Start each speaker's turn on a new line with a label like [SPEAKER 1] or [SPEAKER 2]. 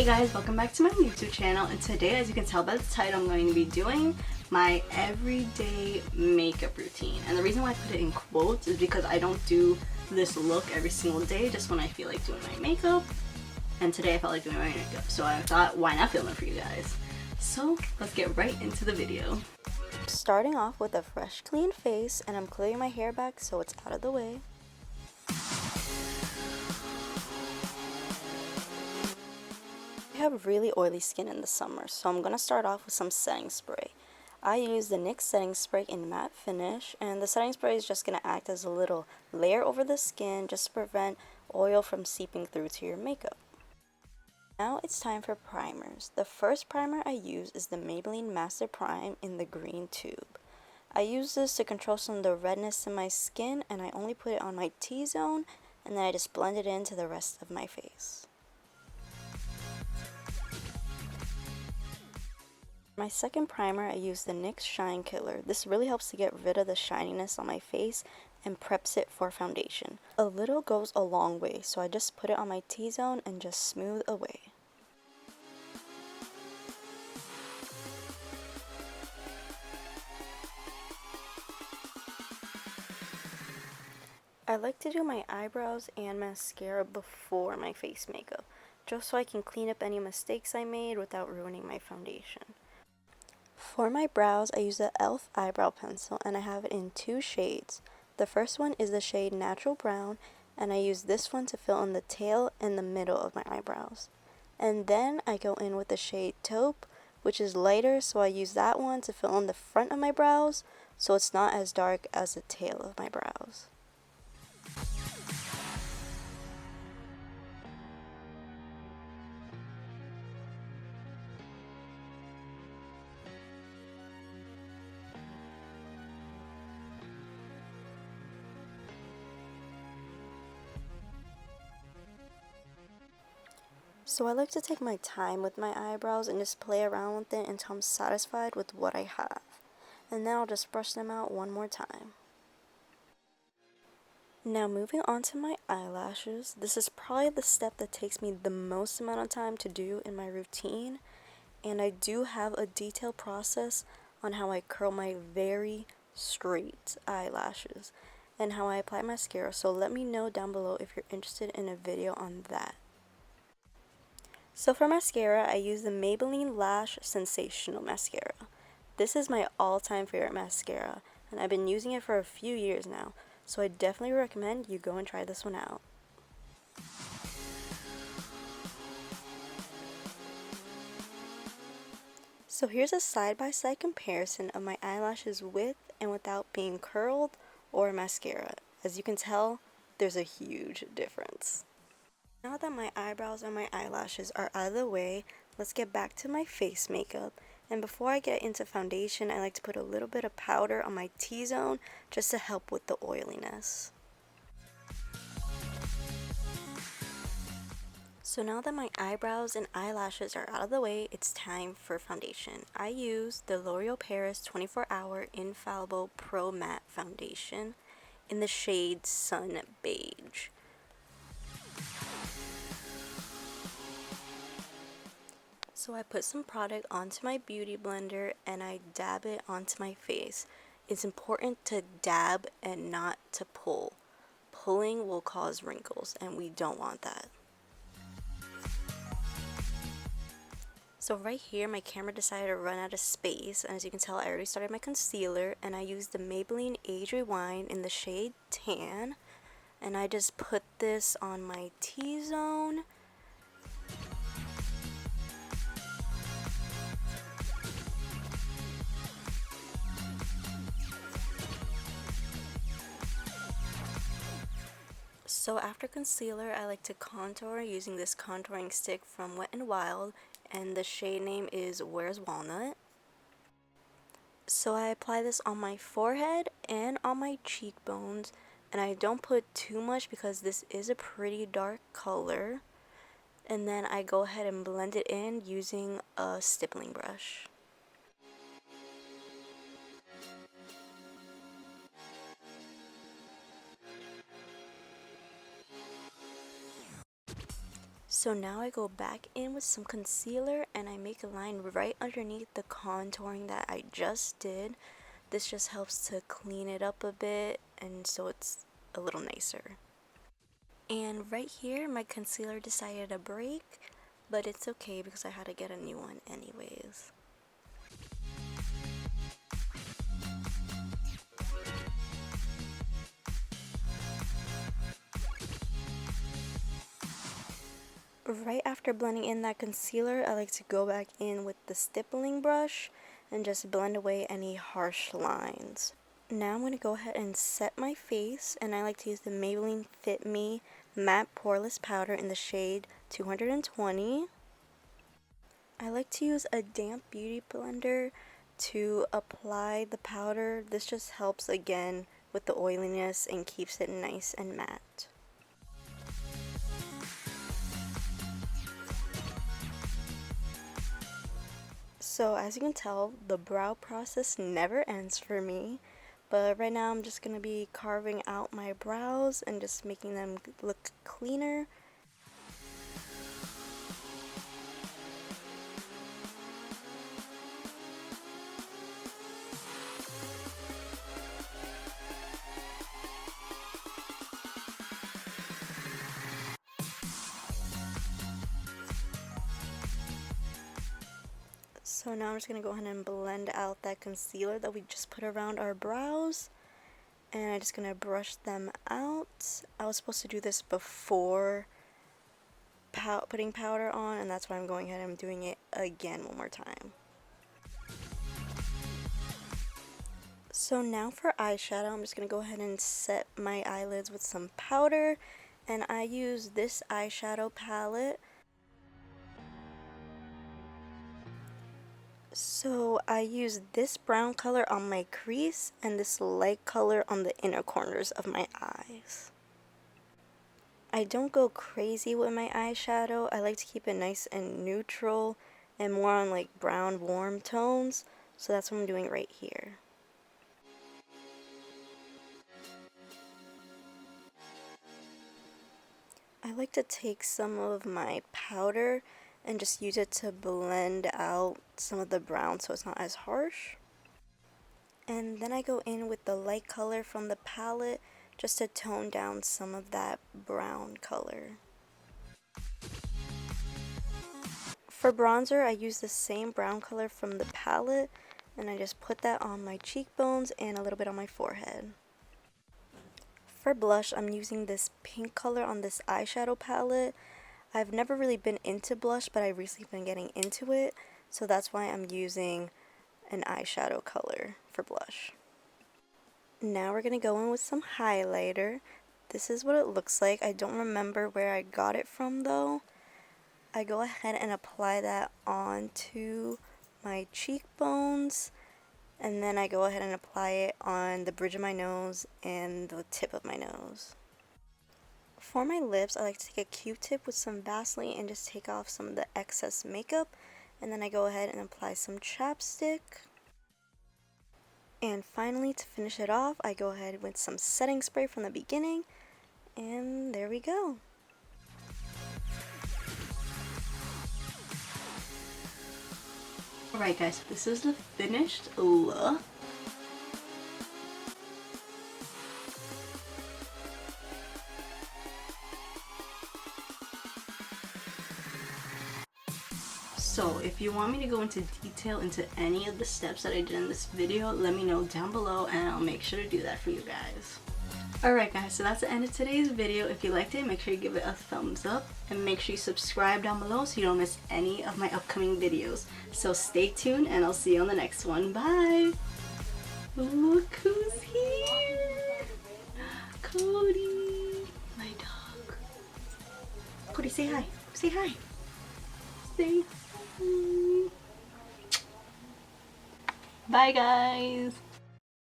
[SPEAKER 1] Hey guys, welcome back to my YouTube channel, and today, as you can tell by the title, I'm going to be doing my everyday makeup routine. And the reason why I put it in quotes is because I don't do this look every single day, just when I feel like doing my makeup. And today I felt like doing my makeup, so I thought, why not film it for you guys? So let's get right into the video.
[SPEAKER 2] Starting off with a fresh, clean face, and I'm clearing my hair back so it's out of the way. I have really oily skin in the summer, so I'm going to start off with some setting spray. I use the NYX setting spray in matte finish, and the setting spray is just going to act as a little layer over the skin just to prevent oil from seeping through to your makeup. Now it's time for primers. The first primer I use is the Maybelline Master Prime in the green tube. I use this to control some of the redness in my skin, and I only put it on my T-zone, and then I just blend it into the rest of my face. My second primer, I use the NYX Shine Killer. This really helps to get rid of the shininess on my face and preps it for foundation. A little goes a long way, so I just put it on my T-zone and just smooth away. I like to do my eyebrows and mascara before my face makeup, just so I can clean up any mistakes I made without ruining my foundation. For my brows, I use the e.l.f. eyebrow pencil, and I have it in two shades. The first one is the shade Natural Brown, and I use this one to fill in the tail and the middle of my eyebrows. And then I go in with the shade Taupe, which is lighter, so I use that one to fill in the front of my brows, so it's not as dark as the tail of my brows. So I like to take my time with my eyebrows and just play around with it until I'm satisfied with what I have. And then I'll just brush them out one more time. Now moving on to my eyelashes. This is probably the step that takes me the most amount of time to do in my routine. And I do have a detailed process on how I curl my very straight eyelashes and how I apply mascara. So let me know down below if you're interested in a video on that. So for mascara, I use the Maybelline Lash Sensational Mascara. This is my all-time favorite mascara, and I've been using it for a few years now, so I definitely recommend you go and try this one out. So here's a side-by-side comparison of my eyelashes with and without being curled or mascara. As you can tell, there's a huge difference. Now that my eyebrows and my eyelashes are out of the way, let's get back to my face makeup. And before I get into foundation, I like to put a little bit of powder on my T-zone just to help with the oiliness. So now that my eyebrows and eyelashes are out of the way, it's time for foundation. I use the L'Oreal Paris 24 Hour Infallible Pro Matte Foundation in the shade Sun Beige. So I put some product onto my beauty blender and I dab it onto my face. It's important to dab and not to pull. Pulling will cause wrinkles and we don't want that. So right here my camera decided to run out of space, and as you can tell I already started my concealer, and I used the Maybelline Age Rewind in the shade Tan, and I just put this on my T-zone. So after concealer, I like to contour using this contouring stick from Wet n Wild, and the shade name is Where's Walnut. So I apply this on my forehead and on my cheekbones, and I don't put too much because this is a pretty dark color. And then I go ahead and blend it in using a stippling brush. So now I go back in with some concealer and I make a line right underneath the contouring that I just did. This just helps to clean it up a bit and so it's a little nicer. And right here my concealer decided to break, but it's okay because I had to get a new one anyways. Right after blending in that concealer, I like to go back in with the stippling brush and just blend away any harsh lines. Now I'm going to go ahead and set my face, and I like to use the Maybelline Fit Me Matte Poreless Powder in the shade 220. I like to use a damp beauty blender to apply the powder. This just helps again with the oiliness and keeps it nice and matte. So as you can tell, the brow process never ends for me, but right now I'm just going to be carving out my brows and just making them look cleaner. So now I'm just going to go ahead and blend out that concealer that we just put around our brows. And I'm just going to brush them out. I was supposed to do this before putting powder on, and that's why I'm going ahead and I'm doing it again one more time. So now for eyeshadow, I'm just going to go ahead and set my eyelids with some powder. And I use this eyeshadow palette. So I use this brown color on my crease and this light color on the inner corners of my eyes. I don't go crazy with my eyeshadow. I like to keep it nice and neutral and more on like brown warm tones. So that's what I'm doing right here. I like to take some of my powder and just use it to blend out some of the brown so it's not as harsh. And then I go in with the light color from the palette just to tone down some of that brown color. For bronzer, I use the same brown color from the palette and I just put that on my cheekbones and a little bit on my forehead. For blush, I'm using this pink color on this eyeshadow palette. I've never really been into blush, but I've recently been getting into it, so that's why I'm using an eyeshadow color for blush. Now we're going to go in with some highlighter. This is what it looks like. I don't remember where I got it from though. I go ahead and apply that onto my cheekbones, and then I go ahead and apply it on the bridge of my nose and the tip of my nose. For my lips, I like to take a Q-tip with some Vaseline and just take off some of the excess makeup. And then I go ahead and apply some chapstick. And finally, to finish it off, I go ahead with some setting spray from the beginning. And there we go.
[SPEAKER 1] Alright guys, this is the finished look. So if you want me to go into detail into any of the steps that I did in this video, let me know down below and I'll make sure to do that for you guys. Alright guys, so that's the end of today's video. If you liked it, make sure you give it a thumbs up and make sure you subscribe down below so you don't miss any of my upcoming videos. So stay tuned and I'll see you on the next one. Bye! Look who's here! Cody! My dog. Cody, say hi. Say hi. Say hi. Bye guys!